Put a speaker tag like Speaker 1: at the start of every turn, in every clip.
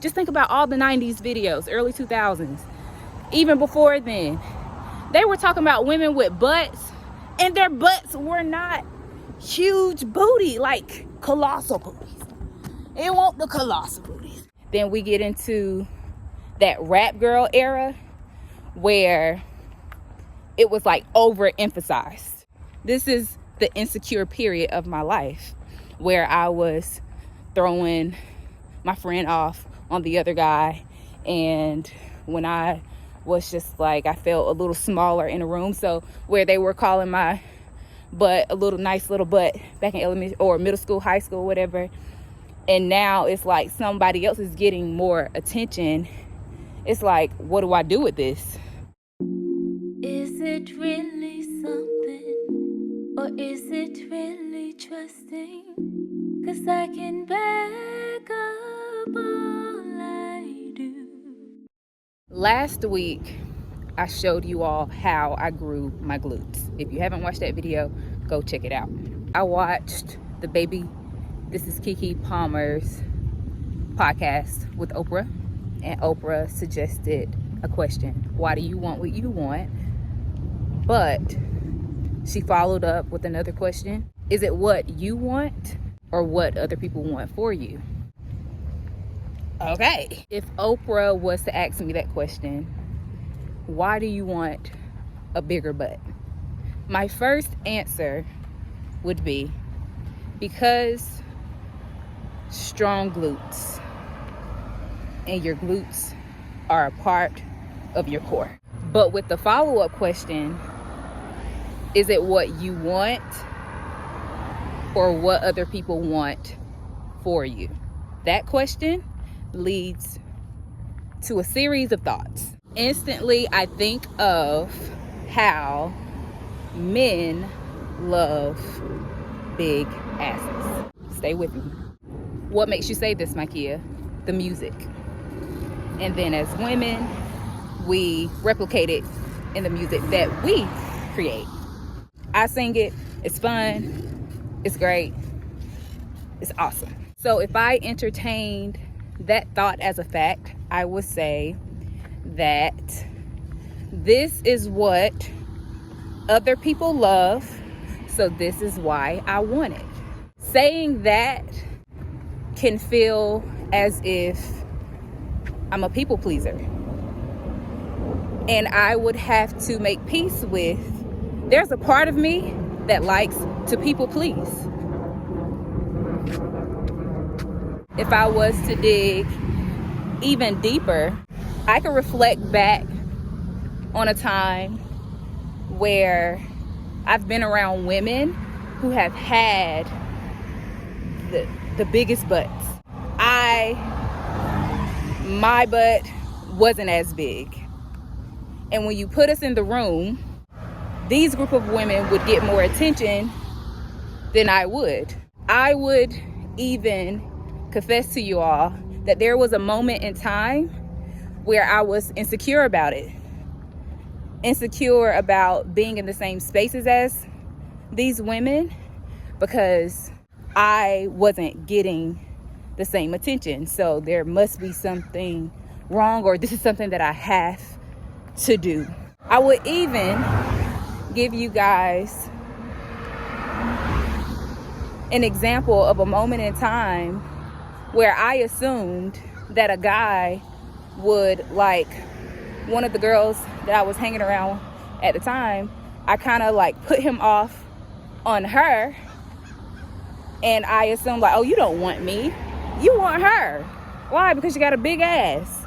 Speaker 1: Just think about all the 90s videos, early 2000s. Even before then, they were talking about women with butts, and their butts were not huge booty, like colossal booties. It won't the colossal booties. Then we get into that rap girl era where it was like overemphasized. This is the insecure period of my life where I was throwing my friend off on the other guy, and when I was just like, I felt a little smaller in a room, so where they were calling my butt a little nice little butt back in elementary or middle school, high school, whatever, and now it's like somebody else is getting more attention. It's like, what do I do with this?
Speaker 2: Is it really something, or is it really trusting? 'Cause I can back up all I do.
Speaker 1: Last week, I showed you all how I grew my glutes. If you haven't watched that video, go check it out. I watched the Baby This is Keke Palmer's podcast with Oprah, and Oprah suggested a question. Why do you want what you want? But she followed up with another question. Is it what you want or what other people want for you? Okay. If Oprah was to ask me that question, why do you want a bigger butt? My first answer would be because strong glutes, and your glutes are a part of your core. But with the follow-up question, is it what you want or what other people want for you? That question leads to a series of thoughts. Instantly, I think of how men love big asses. Stay with me. What makes you say this, Makia? The music. And then as women, we replicate it in the music that we create. I sing it, it's fun, it's great, it's awesome. So if I entertained that thought as a fact, I would say that this is what other people love, so this is why I want it. Saying that can feel as if I'm a people pleaser. And I would have to make peace with, there's a part of me that likes to people please. If I was to dig even deeper, I could reflect back on a time where I've been around women who have had the biggest butts. My butt wasn't as big. And when you put us in the room, these group of women would get more attention than I would. I would even confess to you all that there was a moment in time where I was insecure about it. Insecure about being in the same spaces as these women because I wasn't getting the same attention. So there must be something wrong, or this is something that I have to do. I would even give you guys an example of a moment in time where I assumed that a guy would like one of the girls that I was hanging around at the time. I kind of like put him off on her, and I assumed like, oh, you don't want me, you want her. Why? Because you got a big ass.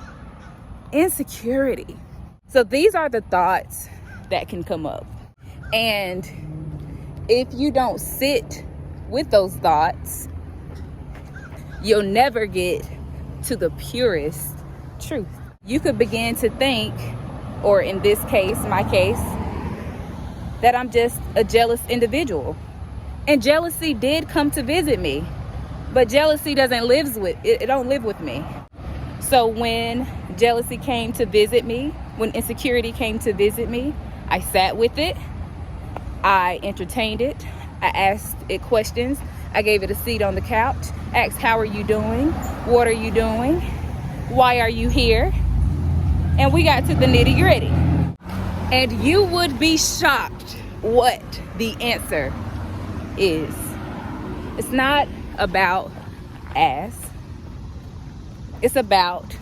Speaker 1: Insecurity. So these are the thoughts that can come up. And if you don't sit with those thoughts, you'll never get to the purest truth. You could begin to think, or in this case, my case, that I'm just a jealous individual. And jealousy did come to visit me, but jealousy doesn't live with it don't live with me. So when jealousy came to visit me, when insecurity came to visit me, I sat with it, I entertained it, I asked it questions, I gave it a seat on the couch, asked, how are you doing? What are you doing? why are you here? And we got to the nitty gritty. And you would be shocked what the answer is. It's not about ass. It's about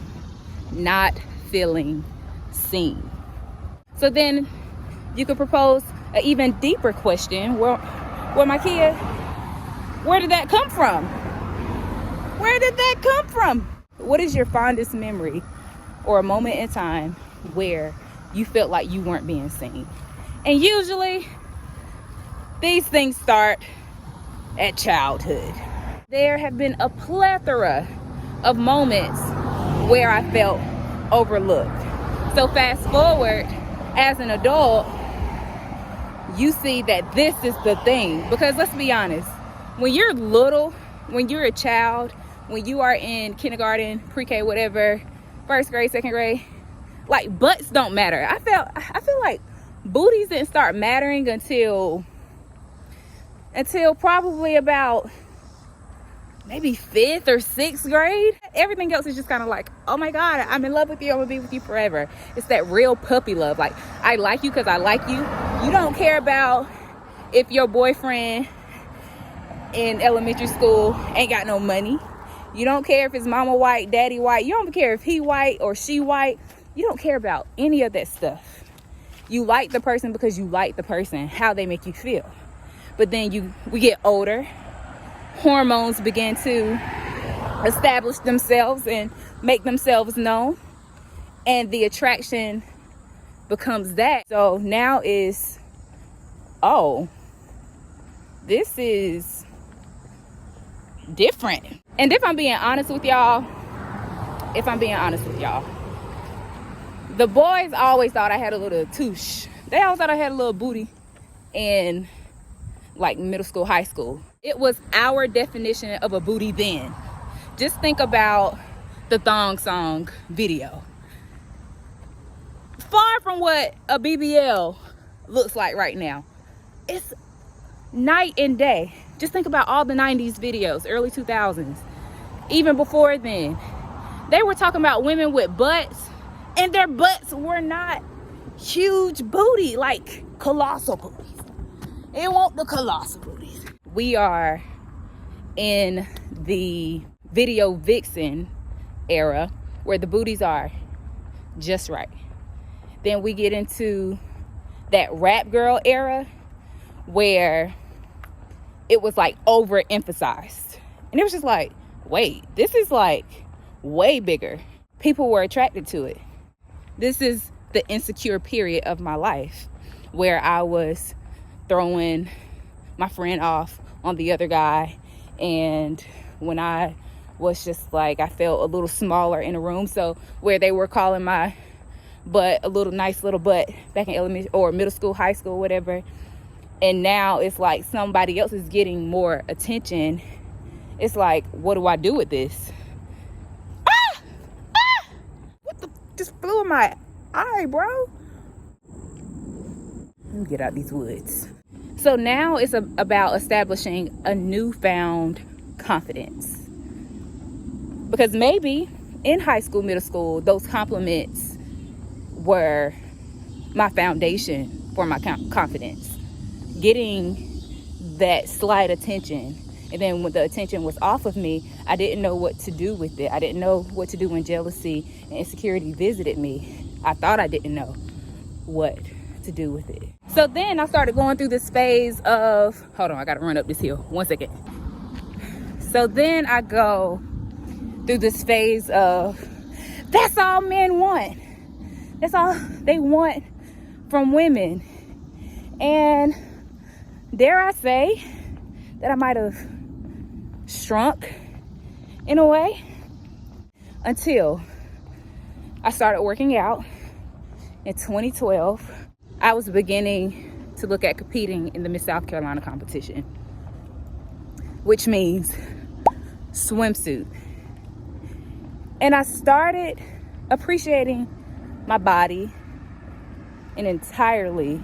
Speaker 1: not feeling seen. So then you could propose an even deeper question. Well, my kid, where did that come from? Where did that come from? What is your fondest memory or a moment in time where you felt like you weren't being seen? And usually these things start at childhood. There have been a plethora of moments where I felt overlooked. So fast forward, as an adult, you see that this is the thing. Because let's be honest, when you're little, when you're a child, when you are in kindergarten, pre-K, whatever, first grade, second grade, like butts don't matter. I feel like booties didn't start mattering until probably about maybe 5th or 6th grade. Everything else is just kind of like, oh my God, I'm in love with you. I'm gonna be with you forever. It's that real puppy love. Like, I like you because I like you. You don't care about if your boyfriend in elementary school ain't got no money. You don't care if his mama white, daddy white. You don't care if he white or she white. You don't care about any of that stuff. You like the person because you like the person, how they make you feel. But then we get older. Hormones begin to establish themselves and make themselves known, and the attraction becomes that. So now is, oh, this is different. And if I'm being honest with y'all, the boys always thought I had a little touche. They always thought I had a little booty in like middle school, high school. It was our definition of a booty then. Just think about the thong song video. Far from what a BBL looks like right now. It's night and day. Just think about all the 90s videos, early 2000s. Even before then, they were talking about women with butts, and their butts were not huge booty, like colossal booties. It won't the colossal booties. We are in the video vixen era where the booties are just right. Then we get into that rap girl era where it was like overemphasized. And it was just like, wait, this is like way bigger. People were attracted to it. This is the insecure period of my life where I was throwing my friend off on the other guy, and when I was just like, I felt a little smaller in a room. So where they were calling my butt a little nice little butt back in elementary or middle school, high school, whatever, and now it's like somebody else is getting more attention. It's like, what do I do with this? What the just flew in my eye, bro? Let me get out these woods. So now it's about establishing a newfound confidence. Because maybe in high school, middle school, those compliments were my foundation for my confidence. Getting that slight attention. And then when the attention was off of me, I didn't know what to do with it. I didn't know what to do when jealousy and insecurity visited me. I thought I didn't know what to do with it. So then I started going through this phase of, hold on, I gotta run up this hill, 1 second. So then I go through this phase of, that's all men want. That's all they want from women. And dare I say that I might have shrunk in a way until I started working out in 2012. I was beginning to look at competing in the Miss South Carolina competition, which means swimsuit. And I started appreciating my body in entirely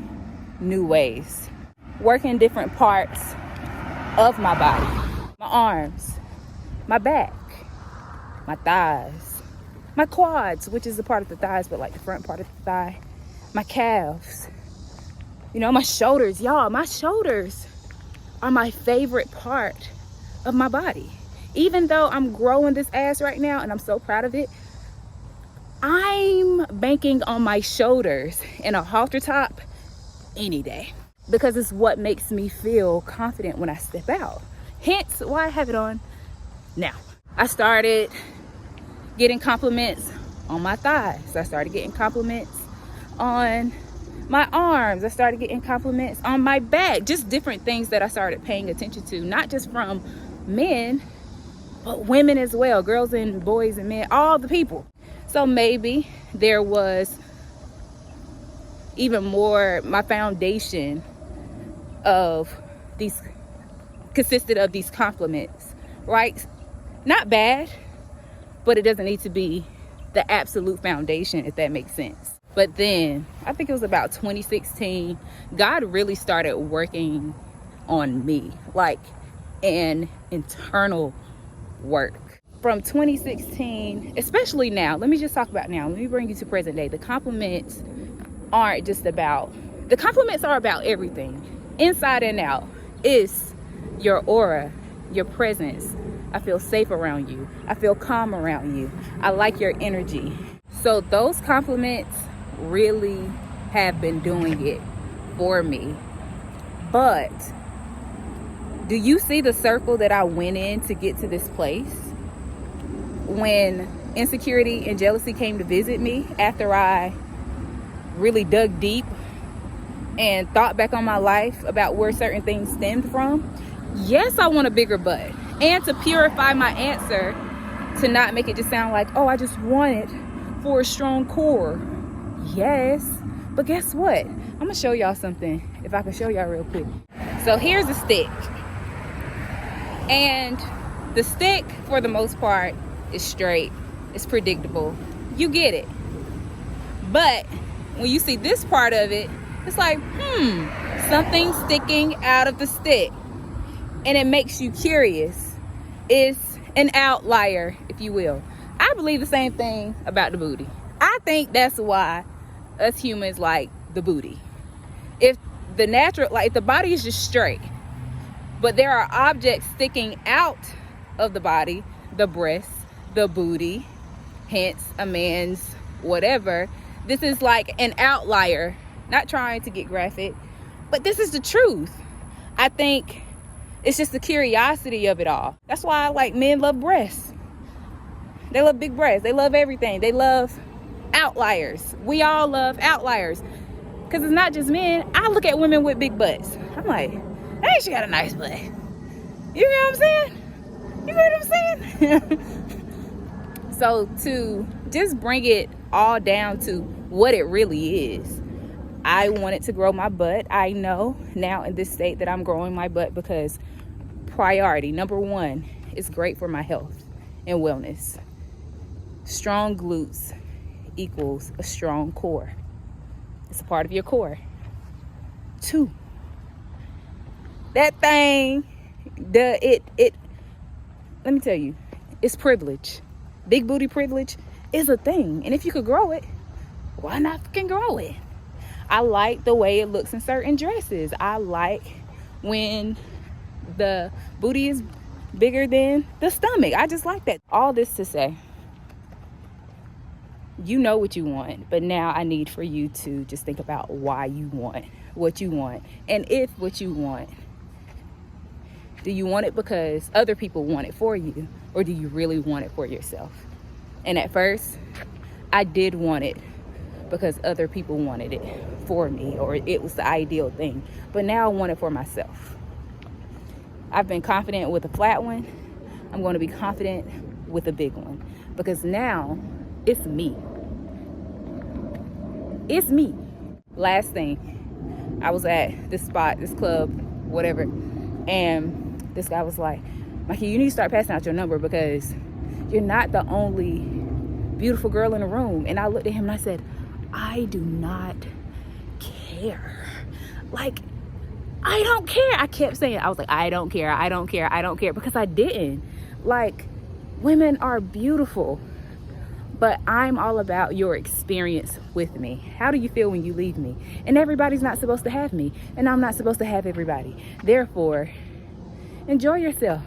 Speaker 1: new ways, working different parts of my body, my arms, my back, my thighs, my quads, which is the part of the thighs, but like the front part of the thigh, my calves, you know, my shoulders. Y'all, my shoulders are my favorite part of my body. Even though I'm growing this ass right now and I'm so proud of it, I'm banking on my shoulders and a halter top any day, because it's what makes me feel confident when I step out. Hence why I have it on now. I started getting compliments on my thighs. I started getting compliments on my arms. I started getting compliments on my back. Just different things that I started paying attention to, not just from men, but women as well, girls and boys and men, all the people. So maybe there was even more, my foundation of these consisted of these compliments, right? Not bad, but it doesn't need to be the absolute foundation, if that makes sense. But then I think it was about 2016, God really started working on me, like an internal work. From 2016, especially now, let me just talk about now. Let me bring you to present day. The compliments aren't just about, the compliments are about everything, inside and out. It's your aura, your presence. I feel safe around you. I feel calm around you. I like your energy. So those compliments really have been doing it for me. But do you see the circle that I went in to get to this place? When insecurity and jealousy came to visit me after I really dug deep and thought back on my life about where certain things stemmed from, yes, I want a bigger butt. And to purify my answer, to not make it just sound like, oh, I just want it for a strong core. Yes, but guess what? I'm gonna show y'all something, if I can show y'all real quick. So here's a stick. And the stick, for the most part, is straight. It's predictable. You get it. But when you see this part of it, it's like, something sticking out of the stick. And it makes you curious. It's an outlier, if you will. I believe the same thing about the booty. I think that's why us humans like the booty. If the natural, like, if the body is just straight, but there are objects sticking out of the body, the breasts, the booty, hence a man's whatever, this is like an outlier. Not trying to get graphic, but this is the truth. I think it's just the curiosity of it all. That's why, like, men love breasts. They love big breasts. They love everything. They love outliers. We all love outliers, because it's not just men. I look at women with big butts. I'm like, hey, she got a nice butt. You know what I'm saying? You know what I'm saying? So to just bring it all down to what it really is, I wanted to grow my butt. I know now in this state that I'm growing my butt because priority, number one, is great for my health and wellness. Strong glutes equals a strong core. It's a part of your core. 2, that thing, let me tell you, it's privilege. Big booty privilege is a thing. And if you could grow it, why not fucking grow it? I like the way it looks in certain dresses. I like when the booty is bigger than the stomach. I just like that. All this to say, you know what you want, but now I need for you to just think about why you want what you want. And if what you want, do you want it because other people want it for you, or do you really want it for yourself? And at first, I did want it because other people wanted it for me, or it was the ideal thing. But now I want it for myself. I've been confident with a flat one. I'm going to be confident with a big one, because now it's me. It's me. Last thing, I was at this spot, this club, whatever, and this guy was like, Mikey, you need to start passing out your number because you're not the only beautiful girl in the room. And I looked at him and I said, I do not care. Like, I don't care. I kept saying, I was like, I don't care, I don't care, I don't care, because I didn't. Like, women are beautiful, but I'm all about your experience with me. How do you feel when you leave me? And everybody's not supposed to have me, and I'm not supposed to have everybody. Therefore, enjoy yourself.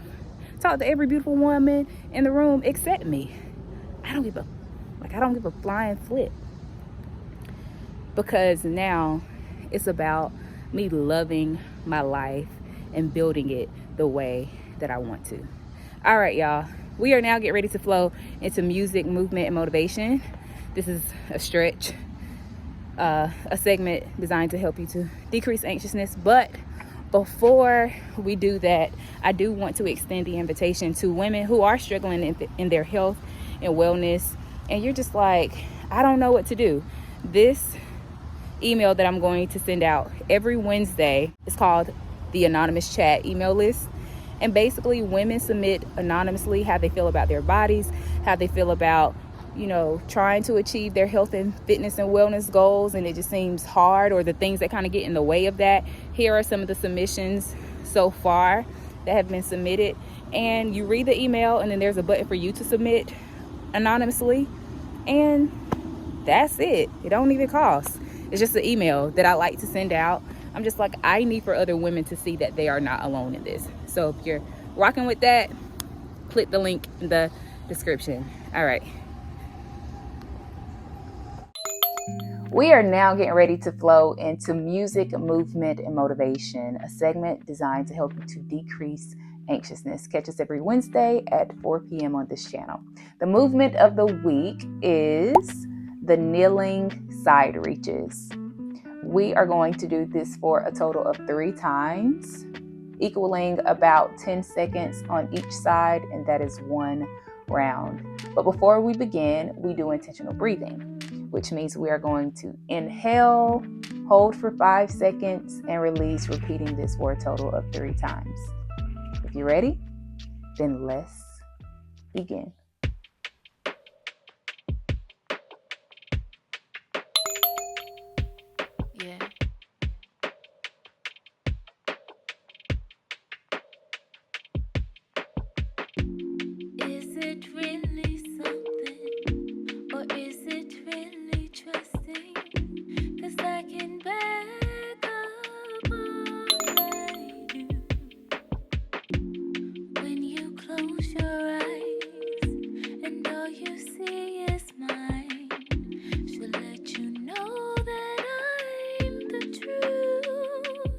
Speaker 1: Talk to every beautiful woman in the room except me. I don't give a flying flip, because now it's about me loving my life and building it the way that I want to. All right, y'all. We are now getting ready to flow into music, movement, and motivation. This is a stretch, a segment designed to help you to decrease anxiousness. But before we do that, I do want to extend the invitation to women who are struggling in their health and wellness, and you're just like, I don't know what to do. This email that I'm going to send out every Wednesday is called the Anonymous Chat email list. And basically, women submit anonymously how they feel about their bodies, how they feel about, trying to achieve their health and fitness and wellness goals, and it just seems hard, or the things that kind of get in the way of that. Here are some of the submissions so far that have been submitted. And you read the email, and then there's a button for you to submit anonymously. And that's it. It don't even cost. It's just an email that I like to send out. I'm just like, I need for other women to see that they are not alone in this. So if you're rocking with that, click the link in the description. All right. We are now getting ready to flow into music, movement, and motivation, a segment designed to help you to decrease anxiousness. Catch us every Wednesday at 4 p.m. on this channel. The movement of the week is the kneeling side reaches. We are going to do this for a total of 3 times, equaling about 10 seconds on each side, and that is 1 round. But before we begin, we do intentional breathing, which means we are going to inhale, hold for 5 seconds, and release, repeating this for a total of 3 times. If you're ready, then let's begin.
Speaker 2: Yeah. Is it really something, or is it really trusting? 'Cause I can back up all I do. When you close your eyes and all you see is mine, she'll let you know that I'm the truth.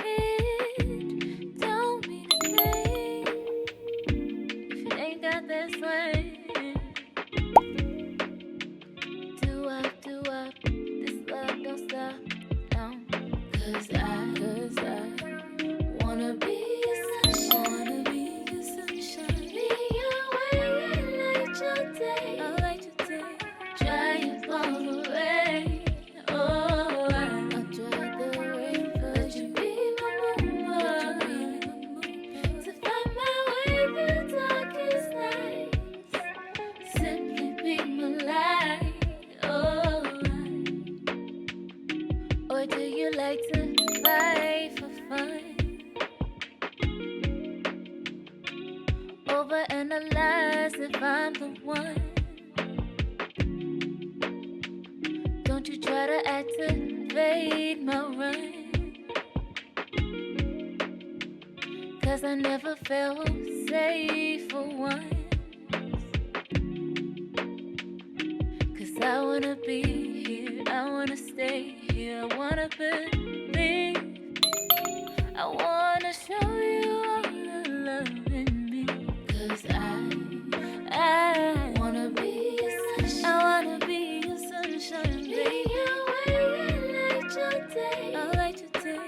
Speaker 2: It don't mean a thing if it ain't got that swing. Do up, this love don't stop, no. 'Cause I wanna be your sunshine, be your way and light your day. I'll light your day, dry up all the rain. Oh, I'll dry the rain for you. Be my woman, to find my way through darkest nights. Simply be my light. Oh, or do you like to fight for fun? Overanalyze if I'm the one. Don't you try to activate my run, 'cause I never felt safe for once. 'Cause I wanna be here, I wanna stay here, I wanna believe, I wanna show you all the love in me. 'Cause I wanna be your sunshine, I wanna be your sunshine, be your way and light your day. I'll light your day,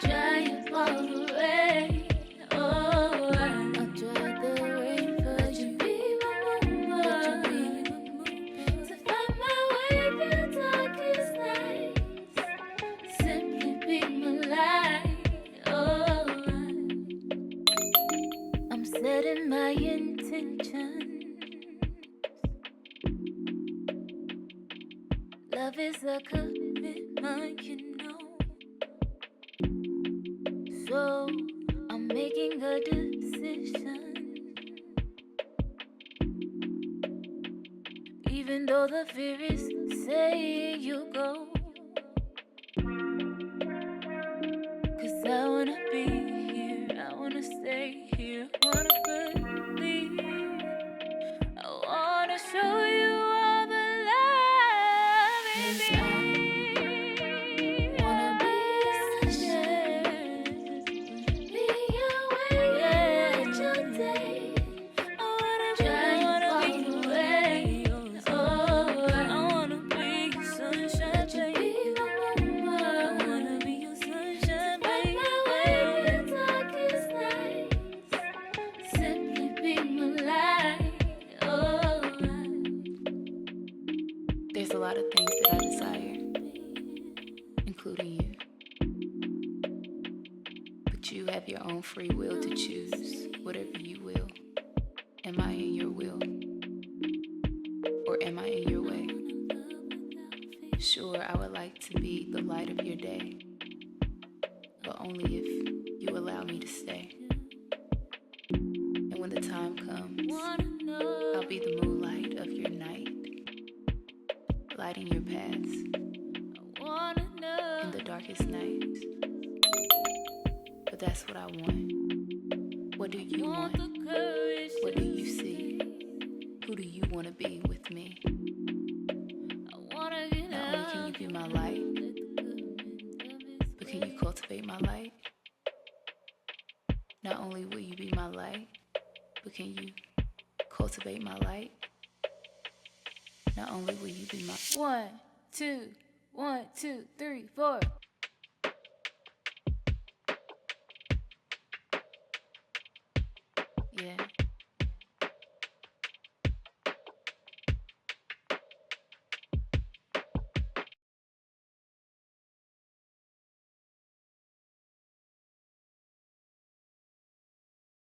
Speaker 2: dry up all the rain. Oh, I'll dry the rain for you. Be my woman, to find my way through darkest nights. Simply be my light. Oh, I'm setting my intentions. Love is a commitment, you know. So I'm making a decision. Even even though the fear is saying you go. 'Cause I wanna be here, I wanna stay here, wanna believe. I wanna show you all the love in me. Wanna be sunshine, be your way, yeah, your day. I wanna be your way, oh, I wanna be your sunshine, baby. I wanna be your sunshine, baby. My way in the darkest nights, simply be my light. There's a lot of things that I desire, including you. But you have your own free will to choose whatever you will. Am I in your will? Or am I in your way? Sure, I would like to be the light of your day, but only if you allow me to stay. And when the time comes, I'll be the moonlight of your night, lighting your paths in the darkest nights. But that's what I want. What do you want? What do you see? Who do you want to be with me? Not only can you be my light, but can you cultivate my light? Not only will you be my light, but can you cultivate my light? Not only will you be my 1, 2, 1, 2, 3, 4.